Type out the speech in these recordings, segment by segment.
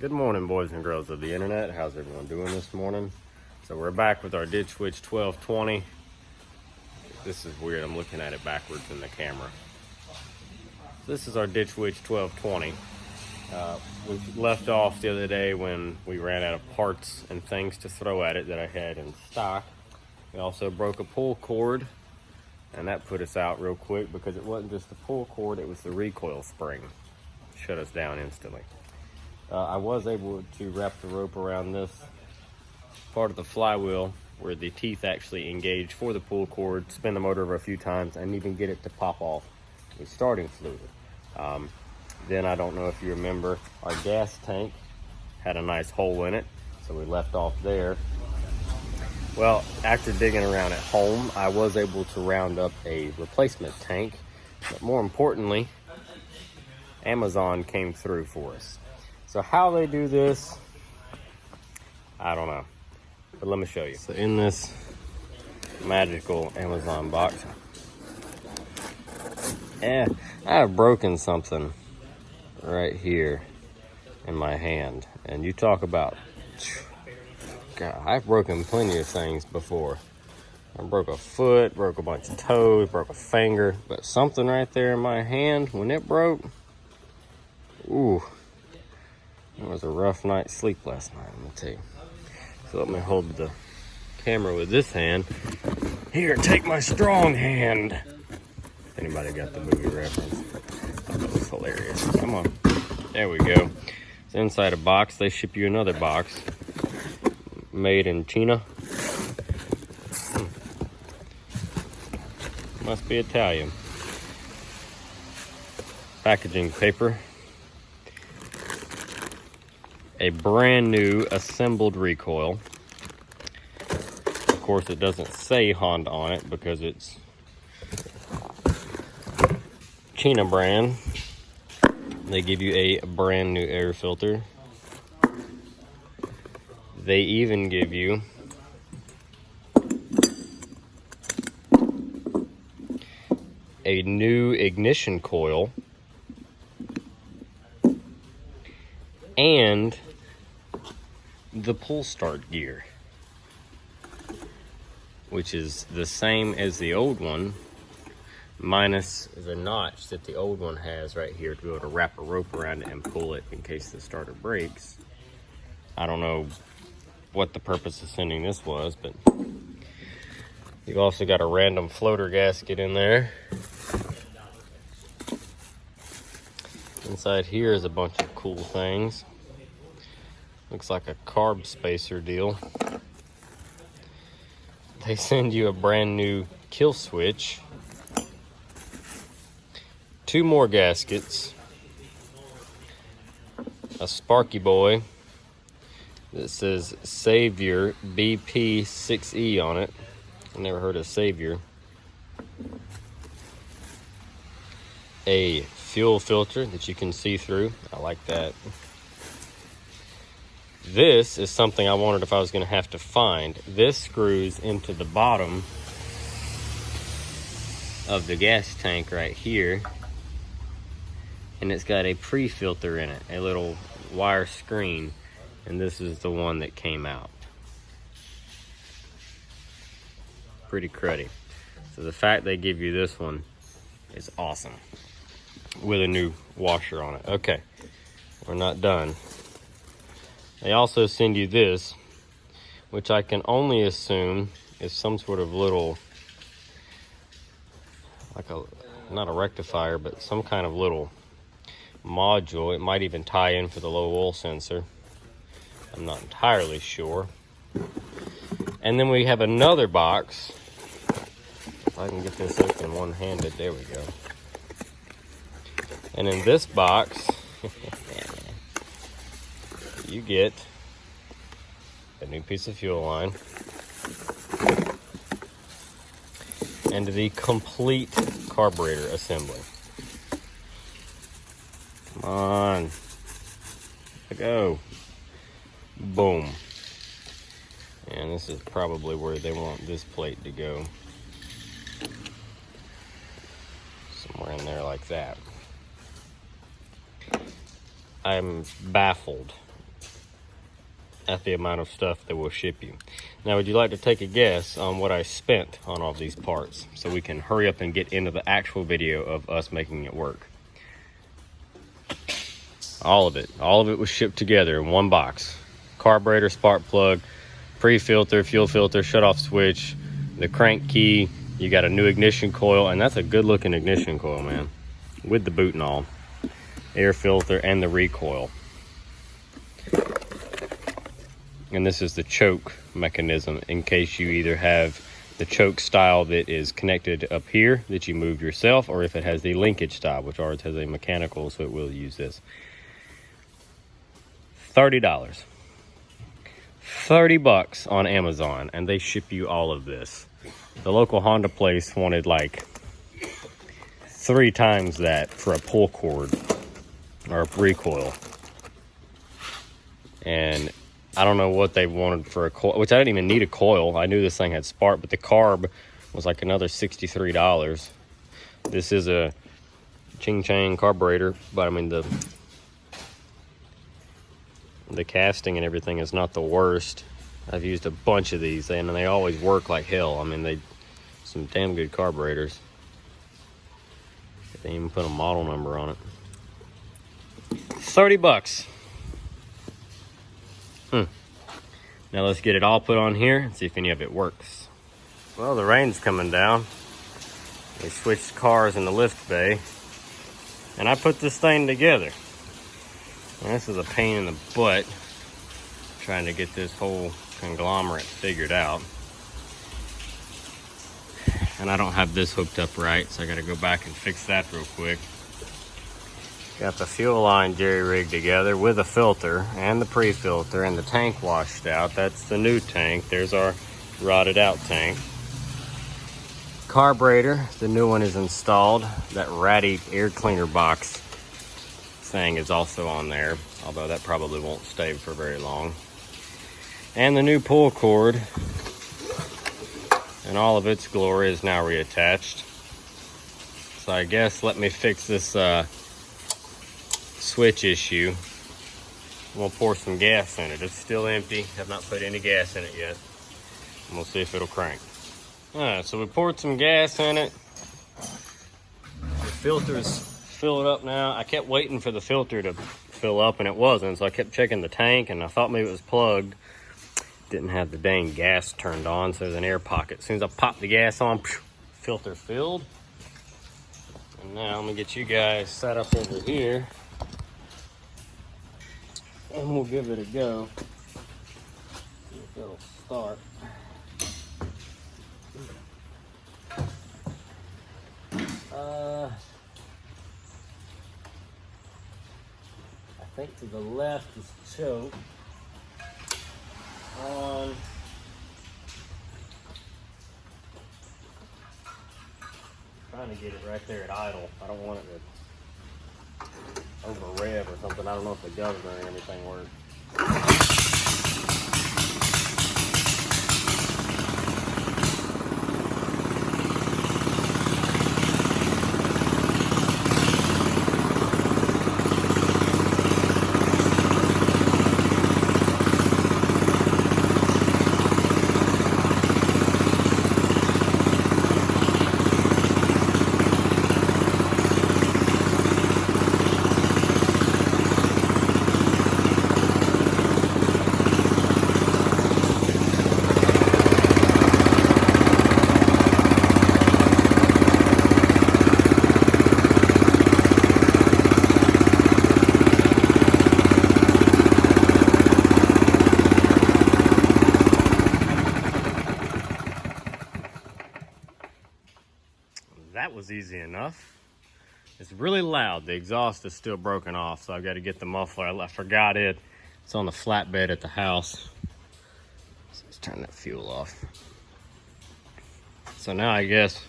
Good morning, boys and girls of the internet. How's everyone doing this morning? So we're back with our Ditch Witch 1220. This is weird, I'm looking at it backwards in the camera. This is our Ditch Witch 1220. We left off the other day when we ran out of parts and things to throw at it that I had in stock. We also broke a pull cord, and that put us out real quick because it wasn't just the pull cord, it was the recoil spring. Shut us down instantly. I was able to wrap the rope around this part of the flywheel where the teeth actually engage for the pull cord, spin the motor over a few times, and even get it to pop off with starting fluid. Then I don't know if you remember, our gas tank had a nice hole in it, so we left off there. Well, after digging around at home, I was able to round up a replacement tank, but more importantly, Amazon came through for us. So how they do this, I don't know, but let me show you. So in this magical Amazon box, I have broken something right here in my hand. And you talk about, God, I've broken plenty of things before. I broke a foot, broke a bunch of toes, broke a finger, but something right there in my hand, when it broke, ooh. It was a rough night's sleep last night, I'm gonna tell you. So let me hold the camera with this hand. Here, take my strong hand. If anybody got the movie reference, that was hilarious. Come on, there we go. It's inside a box. They ship you another box, made in China. Must be Italian. Packaging paper. A brand new assembled recoil. Of course, it doesn't say Honda on it because it's China brand. They give you a brand new air filter. They even give you a new ignition coil and the pull start gear, which is the same as the old one, minus the notch that the old one has right here to be able to wrap a rope around it and pull it in case the starter breaks. I don't know what the purpose of sending this was, but you've also got a random floater gasket in there. Inside here is a bunch of cool things. Looks like a carb spacer deal. They send you a brand new kill switch, 2 more gaskets, a Sparky Boy that says Savior BP6E on it. I never heard of Savior. A fuel filter that you can see through. I like that. This is something I wondered if I was going to have to find. This screws into the bottom of the gas tank right here. And it's got a pre-filter in it, a little wire screen. And this is the one that came out. Pretty cruddy. So the fact they give you this one is awesome. With a new washer on it. Okay, we're not done. They also send you this, which I can only assume is some sort of little, like a, not a rectifier, but some kind of little module. It might even tie in for the low oil sensor. I'm not entirely sure. And then we have another box. If I can get this open one-handed, there we go. And in this box, you get a new piece of fuel line and the complete carburetor assembly. Come on. Let's go. Boom. And this is probably where they want this plate to go. Somewhere in there like that. I'm baffled at the amount of stuff that we'll ship you. Now, would you like to take a guess on what I spent on all these parts so we can hurry up and get into the actual video of us making it work? All of it was shipped together in one box. Carburetor, spark plug, pre-filter, fuel filter, shut-off switch, the crank key. You got a new ignition coil, and that's a good-looking ignition coil, man, with the boot and all. Air filter and the recoil. And this is the choke mechanism in case you either have the choke style that is connected up here that you move yourself, or if it has the linkage style, which ours has a mechanical, so it will use this. $30. $30 on Amazon, and they ship you all of this. The local Honda place wanted like 3 times that for a pull cord or a recoil. And I don't know what they wanted for a coil, which I didn't even need a coil. I knew this thing had spark, but the carb was like another $63. This is a Ching Chang carburetor, but I mean the casting and everything is not the worst. I've used a bunch of these and they always work like hell. I mean, some damn good carburetors. They even put a model number on it. $30. Now let's get it all put on here and see if any of it works. Well, the rain's coming down. We switched cars in the lift bay, and I put this thing together. And this is a pain in the butt, trying to get this whole conglomerate figured out. And I don't have this hooked up right, so I gotta go back and fix that real quick. Got the fuel line jerry-rigged together with a filter and the pre-filter and the tank washed out. That's the new tank. There's our rotted out tank. Carburetor, the new one is installed. That ratty air cleaner box thing is also on there, although that probably won't stay for very long. And the new pull cord and all of its glory is now reattached. So I guess let me fix this switch issue. We'll pour some gas in it. It's still empty. Have not put any gas in it yet. And we'll see if it'll crank. Alright, so we poured some gas in it. The filter's filled up now. I kept waiting for the filter to fill up and it wasn't, so I kept checking the tank and I thought maybe it was plugged. Didn't have the dang gas turned on, so there's an air pocket. As soon as I popped the gas on, filter filled. And now I'm gonna get you guys set up over here and we'll give it a go. See if it'll start. I think to the left is choke. On. Trying to get it right there at idle. I don't want it to over rev or something. I don't know if the governor or anything works. That was easy enough. It's really loud. The exhaust is still broken off, so I've got to get the muffler. I forgot it. It's on the flatbed at the house. So let's turn that fuel off. So now I guess,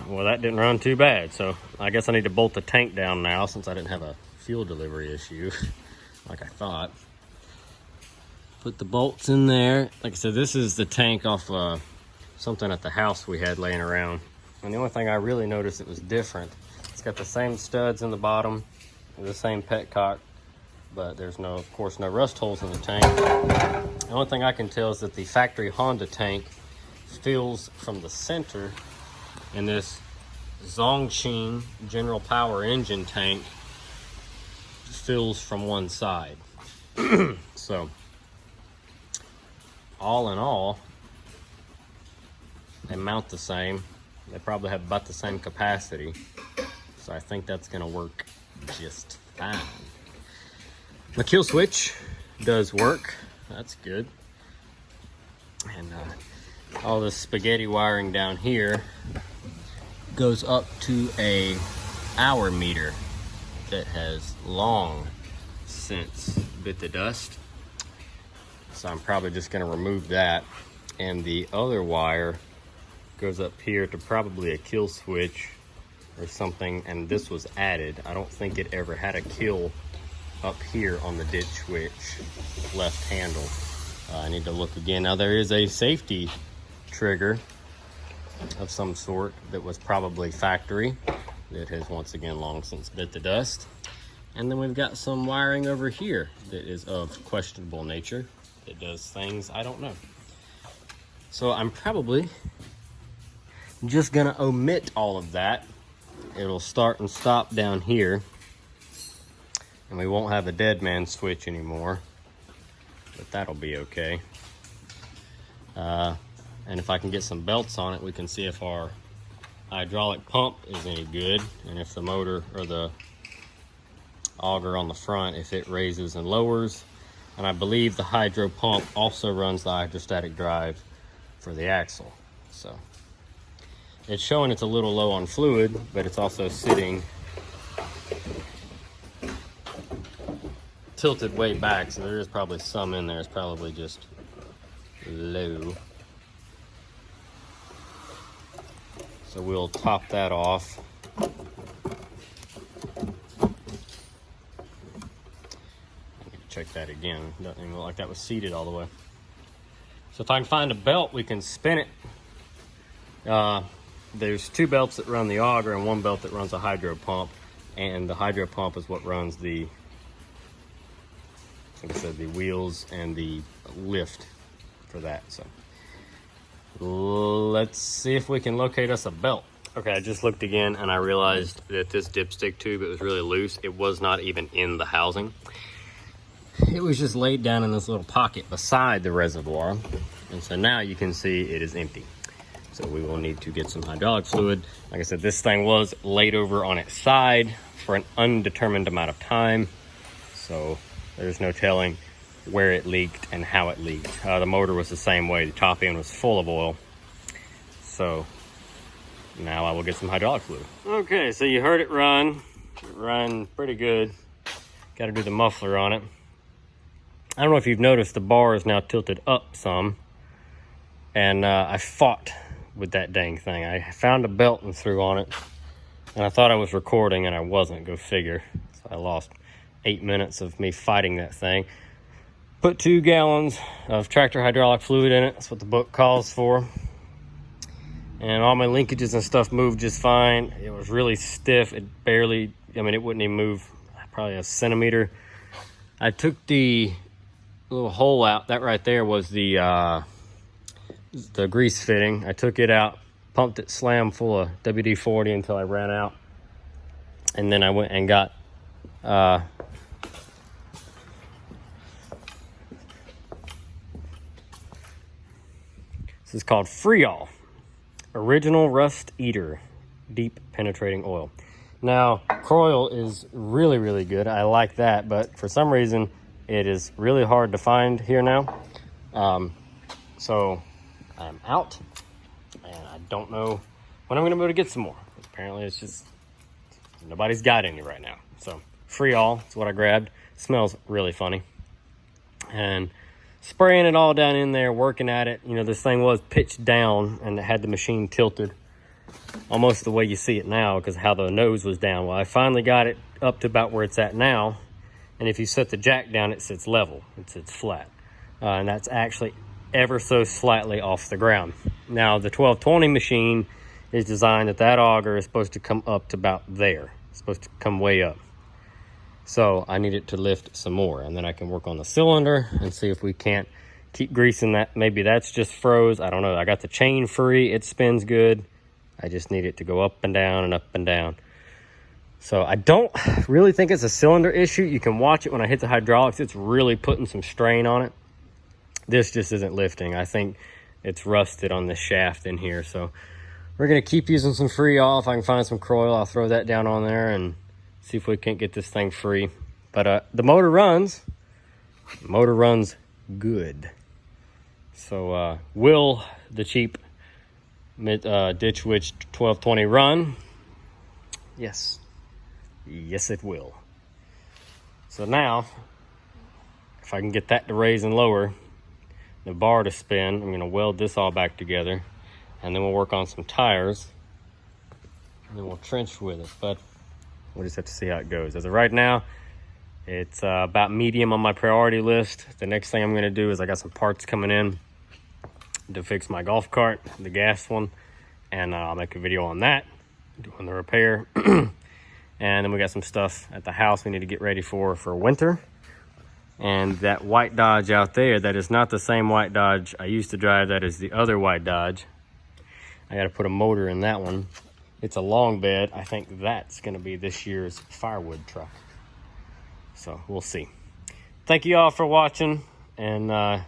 well, that didn't run too bad. So I guess I need to bolt the tank down now since I didn't have a fuel delivery issue like I thought. Put the bolts in there. Like I said, this is the tank off something at the house we had laying around. And the only thing I really noticed it was different. It's got the same studs in the bottom, the same petcock but there's no, of course, no rust holes in the tank. The only thing I can tell is that the factory Honda tank fills from the center, and this Zhongqing General Power engine tank fills from one side. So, all in all, they mount the same. They probably have about the same capacity. So I think that's gonna work just fine. The kill switch does work. That's good. And all this spaghetti wiring down here goes up to a hour meter that has long since bit the dust. So I'm probably just gonna remove that. And the other wire goes up here to probably a kill switch or something, and this was added. I don't think it ever had a kill up here on the ditch switch left handle. I need to look again. Now there is a safety trigger of some sort that was probably factory that has once again long since bit the dust. And then we've got some wiring over here that is of questionable nature. It does things I don't know. So I'm probably just gonna omit all of that. It'll start and stop down here, and we won't have a dead man switch anymore, but that'll be okay. And if I can get some belts on it, we can see if our hydraulic pump is any good, and if the motor or the auger on the front, if it raises and lowers. And I believe the hydro pump also runs the hydrostatic drive for the axle. So it's showing it's a little low on fluid, but it's also sitting tilted way back, so there is probably some in there. It's probably just low. So we'll top that off. Check that again. Doesn't even look like that was seated all the way. So if I can find a belt, we can spin it. There's two belts that run the auger and one belt that runs a hydro pump, and the hydro pump is what runs the, like I said, the wheels and the lift for that. So let's see if we can locate us a belt. Okay, I just looked again and I realized that this dipstick tube, it was really loose. It was not even in the housing. It was just laid down in this little pocket beside the reservoir. And so now you can see it is empty. So we will need to get some hydraulic fluid. Like I said, this thing was laid over on its side for an undetermined amount of time. So there's no telling where it leaked and how it leaked. The motor was the same way. The top end was full of oil. So now I will get some hydraulic fluid. Okay, so you heard it run. It ran pretty good. Got to do the muffler on it. I don't know if you've noticed, the bar is now tilted up some. And I fought with that dang thing. I found a belt and threw on it, and I thought I was recording and I wasn't. Go figure. So I lost 8 minutes of me fighting that thing. Put 2 gallons of tractor hydraulic fluid in it. That's what the book calls for. And all my linkages and stuff moved just fine. It was really stiff. It barely, I mean, it wouldn't even move probably a centimeter. I took the little hole out. That right there was the grease fitting. I took it out, pumped it slam full of WD-40 until I ran out. And then I went and got this is called Freol Original Rust Eater Deep Penetrating Oil. Now, Croyle is really, really good. I like that, but for some reason, it is really hard to find here now. So I'm out, and I don't know when I'm going to be able to get some more. Apparently, it's just nobody's got any right now. So Freol is what I grabbed. Smells really funny. And spraying it all down in there, working at it. You know, this thing was pitched down, and it had the machine tilted almost the way you see it now because how the nose was down. Well, I finally got it up to about where it's at now. And if you set the jack down, it sits level. It sits flat. And that's actually ever so slightly off the ground. Now, the 1220 machine is designed that auger is supposed to come up to about there. It's supposed to come way up. So I need it to lift some more, and then I can work on the cylinder and see if we can't keep greasing that. Maybe that's just froze. I don't know. I got the chain free. It spins good. I just need it to go up and down and up and down. So I don't really think it's a cylinder issue. You can watch it when I hit the hydraulics. It's really putting some strain on it. This just isn't lifting. I think it's rusted on the shaft in here. So we're going to keep using some free oil. If I can find some Croil, I'll throw that down on there and see if we can't get this thing free. But the motor runs. The motor runs good. So will the cheap Ditch Witch 1220 run? Yes. Yes, it will. So now, if I can get that to raise and lower, the bar to spin, I'm going to weld this all back together, and then we'll work on some tires, and then we'll trench with it. But we'll just have to see how it goes. As of right now, it's about medium on my priority list. The next thing I'm going to do is I got some parts coming in to fix my golf cart, the gas one, and I'll make a video on that, doing the repair. And then we got some stuff at the house we need to get ready for winter. And that white Dodge out there, that is not the same white Dodge I used to drive. That is the other white Dodge. I got to put a motor in that one. It's a long bed. I think that's going to be this year's firewood truck. So we'll see. Thank you all for watching. And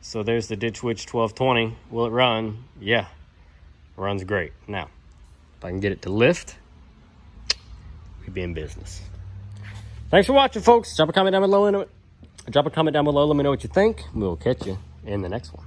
so there's the Ditch Witch 1220. Will it run? Yeah, runs great. Now, if I can get it to lift, we'd be in business. Thanks for watching, folks. Drop a comment down below. Let me know what you think. We'll catch you in the next one.